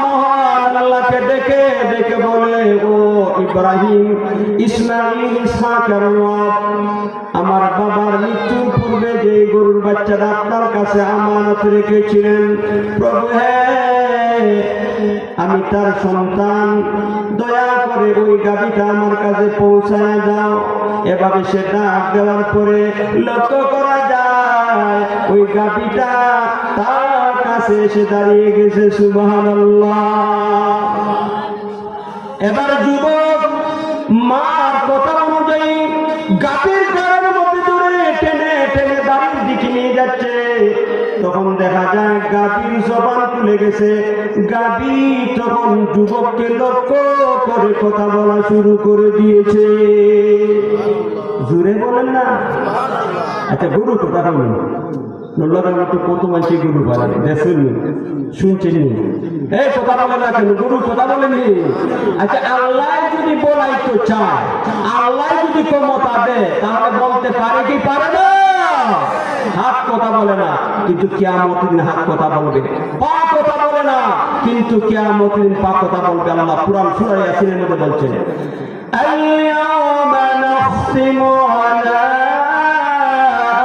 মহান আল্লাহকে ডেকে ডেকে বলে, ও ইব্রাহিম, ইসমাঈল, ইসহাকের রব, আমার বাবার মৃত্যুর পূর্বে যে গরুর বাচ্চাটা আপনার কাছে আমানত রেখেছিলেন, প্রভু হে, আমি তার সন্তান, দয়া করে ওই গাভীটা আমার কাছে পৌঁছায় দাও। এভাবে সে ডাক দেওয়ার পরে লক্ষ্য করা যায় ওই গাভীটা তার কাছে এসে দাঁড়িয়ে গেছে। সুবহানাল্লাহ। এবার যুবক মার কথা অনুযায়ী গাভীর ঘরের মধ্যে ধরে টেনে টেনে বাড়ির দিকে নিয়ে যাচ্ছে। তখন দেখা যায় গাভীর জবান খুলে গেছে। গাভী তখন যুবককে লক্ষ্য করে কথা বলা শুরু করে দিয়েছে। জোরে বলেন না? আচ্ছা, গরু কথা বলেন, নল্লার মতো কত মানুষ গরু বলেন, দেখছেন, শুনছেন, এই কথা বলে না কেন? গরু কথা বলেনি। আচ্ছা, আল্লাহ যদি বলাইতে চায়, আল্লাহ যদি ক্ষমতা দেয়, তাহলে বলতে পারে কি পারে না? হাত কথা বলে না, কিন্তু কিয়ামতের দিন হাত কথা বলবে। পা কথা বলে না, কিন্তু কিয়ামতের দিন পা কথা বলবে। আল্লাহ কুরআন সূরা ইয়াসিনের মধ্যে বলছেন, আল-ইয়াওমা নাখতিমু আলা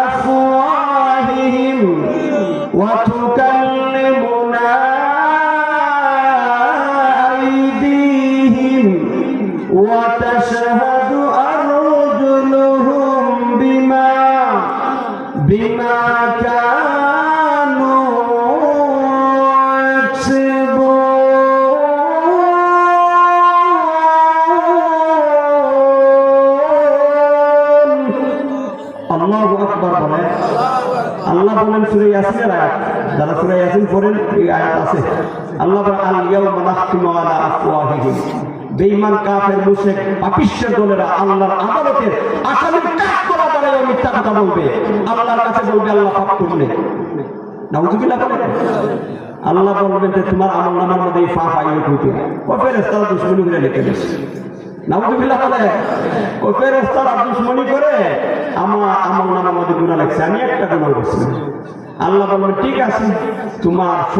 আফওয়াহিহিম ওয়া তুকাল্লিমুনা আইদিহিম ওয়া তাশহাদু আরজুলুহুম বিমা কানু ইয়াকসিবুন। আল্লাহু আকবার বলেন। আল্লাহ বলেন সূরা ইয়াসিনের আয়াত, যারা সূরা ইয়াসিন পড়েন এই আয়াত আছে। আল্লাহ বলেন, আল ইয়াওমা নাখতিমু আলা আফওয়াহিহিম। বেঈমান, কাফের, মুশরিক, পাপিষ্ঠের দলেরা আল্লাহর আদালতের আসামি কাজ করা দ্বারা মিথ্যা কথা বলবে। আল্লাহর কাছে বলবে আল্লাহ পাপ করলে। নাউযুবিল্লাহ বলেন। আল্লাহ বলবেন যে তোমার আমলনামার মধ্যে এই পাপ আইয়ে কইতে, ও ফেরেশতারা দুশমনি করে লিখে দিয়েছে। নাউযুবিল্লাহ বলেন। ও ফেরেশতারা দুশমনি করে আমার আমলনামার মধ্যে গুনাহ লেখছে, আমি একটা গুনাহ করছি। আল্লাহ বলবেন ঠিক আছে, তোমার